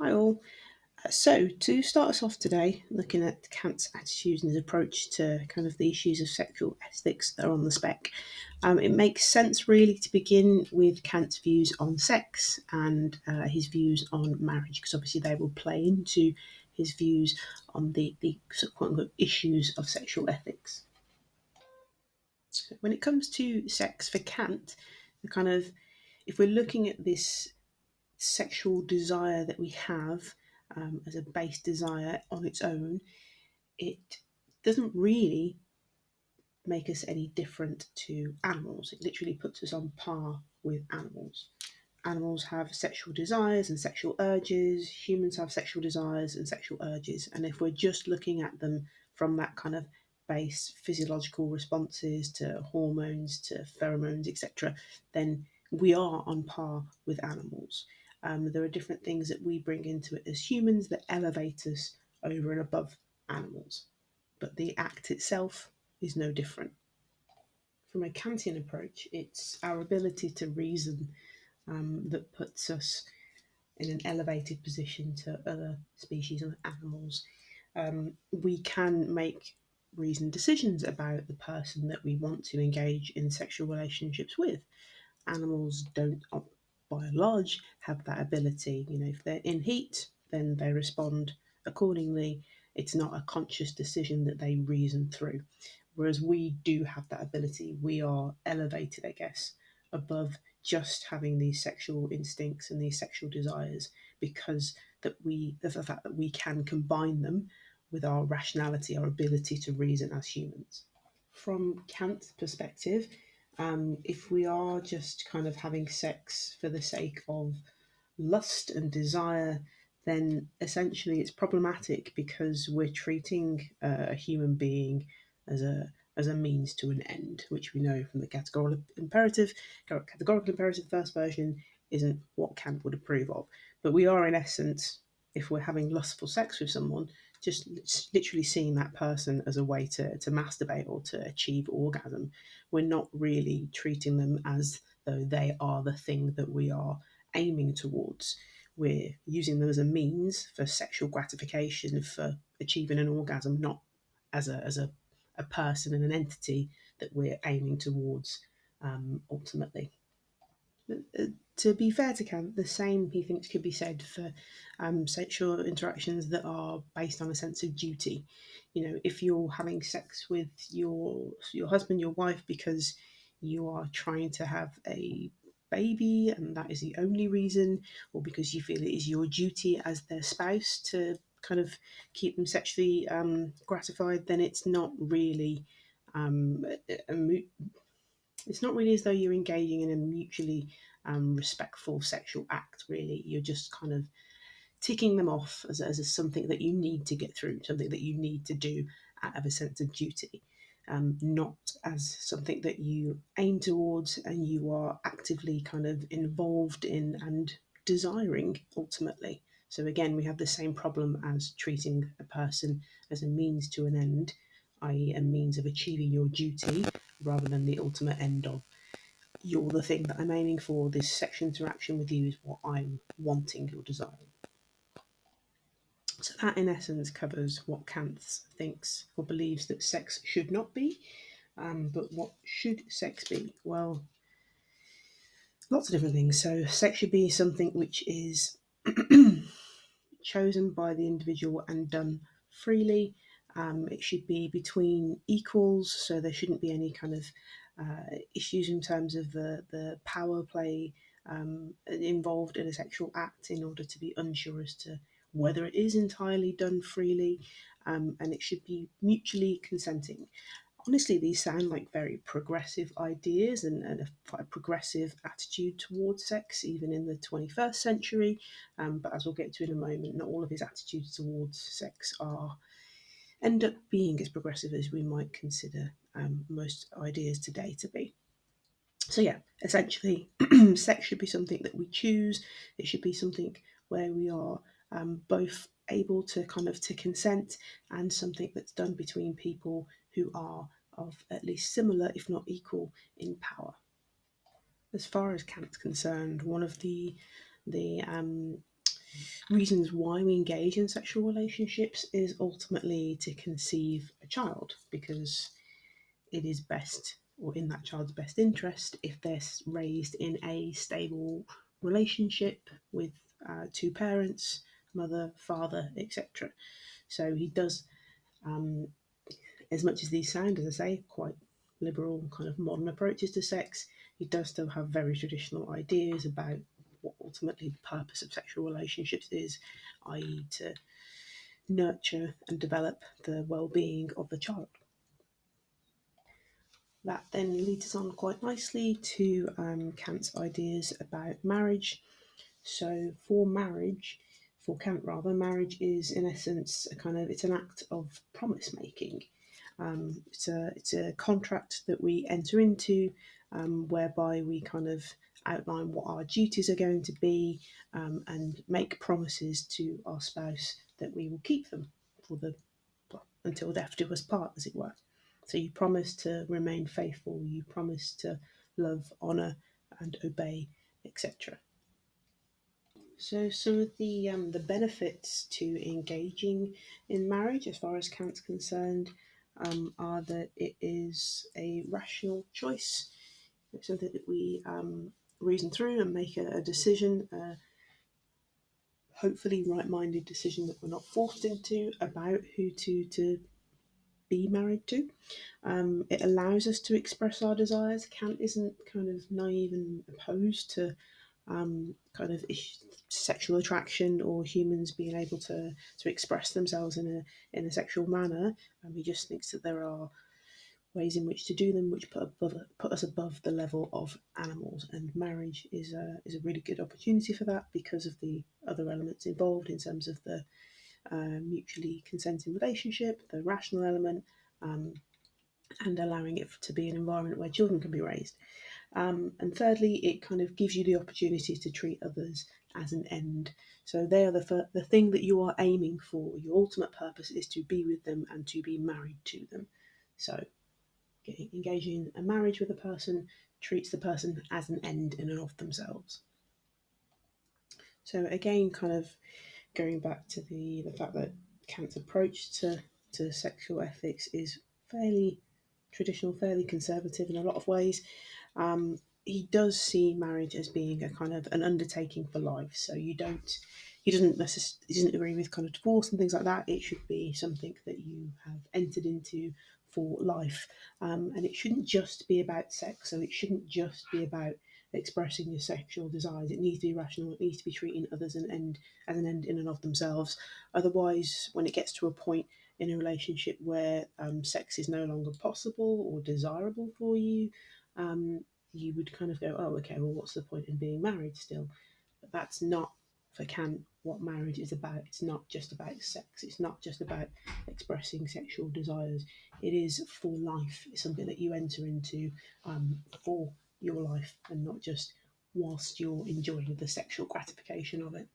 Hi all. So to start us off today, looking at Kant's attitudes and his approach to kind of the issues of sexual ethics that are on the spec, it makes sense really to begin with Kant's views on sex and his views on marriage, because obviously they will play into his views on the sort of quote-unquote issues of sexual ethics. So when it comes to sex for Kant, the kind of if we're looking at this sexual desire that we have as a base desire on its own, it doesn't really make us any different to animals. It literally puts us on par with animals. Animals have sexual desires and sexual urges, humans have sexual desires and sexual urges. And if we're just looking at them from that kind of base physiological responses to hormones to pheromones, etc., then we are on par with animals. There are different things that we bring into it as humans that elevate us over and above animals, but the act itself is no different. From a Kantian approach, it's our ability to reason that puts us in an elevated position to other species of animals. We can make reasoned decisions about the person that we want to engage in sexual relationships with. Animals don't, by and large, have that ability. You know, if they're in heat, then they respond accordingly. It's not a conscious decision that they reason through. Whereas we do have that ability. We are elevated, I guess, above just having these sexual instincts and these sexual desires because of the fact that we can combine them with our rationality, our ability to reason as humans. From Kant's perspective, if we are just kind of having sex for the sake of lust and desire, then essentially it's problematic because we're treating a human being as a means to an end, which we know from the categorical imperative. Categorical imperative, first version, isn't what Kant would approve of. But we are, in essence, if we're having lustful sex with someone, just literally seeing that person as a way to masturbate or to achieve orgasm. We're not really treating them as though they are the thing that we are aiming towards. We're using them as a means for sexual gratification, for achieving an orgasm, not as a person and an entity that we're aiming towards ultimately. To be fair to Kant, the same he thinks could be said for sexual interactions that are based on a sense of duty. You know, if you're having sex with your husband, your wife, because you are trying to have a baby and that is the only reason, or because you feel it is your duty as their spouse to kind of keep them sexually gratified, then it's not really it's not really as though you're engaging in a mutually respectful sexual act, really. You're just kind of ticking them off as something that you need to get through, something that you need to do out of a sense of duty, not as something that you aim towards and you are actively kind of involved in and desiring ultimately. So again, we have the same problem as treating a person as a means to an end, i.e., a means of achieving your duty rather than the ultimate end of you're the thing that I'm aiming for. This sexual interaction with you is what I'm wanting or desiring. So that, in essence, covers what Kant thinks or believes that sex should not be. But what should sex be? Well, lots of different things. So sex should be something which is chosen by the individual and done freely. It should be between equals, so there shouldn't be any kind of issues in terms of the power play involved in a sexual act in order to be unsure as to whether it is entirely done freely, and it should be mutually consenting. Honestly, these sound like very progressive ideas and quite a progressive attitude towards sex, even in the 21st century. But as we'll get to in a moment, not all of his attitudes towards sex are end up being as progressive as we might consider most ideas today to be. So yeah, essentially, sex should be something that we choose. It should be something where we are both able to kind of to consent, and something that's done between people who are of at least similar, if not equal, in power. As far as Kant's concerned, one of the reasons why we engage in sexual relationships is ultimately to conceive a child, because it is best, or in that child's best interest, if they're raised in a stable relationship with two parents, mother, father, etc. So he does, as much as these sound, as I say, quite liberal, kind of modern approaches to sex, he does still have very traditional ideas about what ultimately the purpose of sexual relationships is, i.e., to nurture and develop the well-being of the child. That then leads us on quite nicely to Kant's ideas about marriage. So, for Kant rather, marriage is in essence a kind of it's an act of promise making. It's a contract that we enter into, whereby we kind of outline what our duties are going to be, and make promises to our spouse that we will keep them for the well, until death do us part, as it were. So you promise to remain faithful, you promise to love, honour, and obey, etc. So some of the benefits to engaging in marriage, as far as Kant's concerned, are that it is a rational choice. It's something that we reason through and make a decision, hopefully right-minded decision that we're not forced into about who to be married to. It allows us to express our desires. Kant isn't kind of naive and opposed to kind of sexual attraction or humans being able to express themselves in a sexual manner. He just thinks that there are ways in which to do them which put us above the level of animals, and marriage is a really good opportunity for that because of the other elements involved in terms of the mutually consenting relationship, the rational element, and allowing it to be an environment where children can be raised. And thirdly, it kind of gives you the opportunity to treat others as an end. So they are the thing that you are aiming for. Your ultimate purpose is to be with them and to be married to them. So engaging in a marriage with a person treats the person as an end in and of themselves. So again, kind of going back to the fact that Kant's approach to sexual ethics is fairly traditional, fairly conservative in a lot of ways. He does see marriage as being a kind of an undertaking for life. So he doesn't agree with kind of divorce and things like that. It should be something that you have entered into for life, and it shouldn't just be about sex. So it shouldn't just be about expressing your sexual desires. It needs to be rational. It needs to be treating others as an end in and of themselves. Otherwise, when it gets to a point in a relationship where sex is no longer possible or desirable for you, you would kind of go, oh, okay, well, what's the point in being married still? But that's not, for Kant, what marriage is about. It's not just about sex. It's not just about expressing sexual desires. It is for life. It's something that you enter into for your life and not just whilst you're enjoying the sexual gratification of it.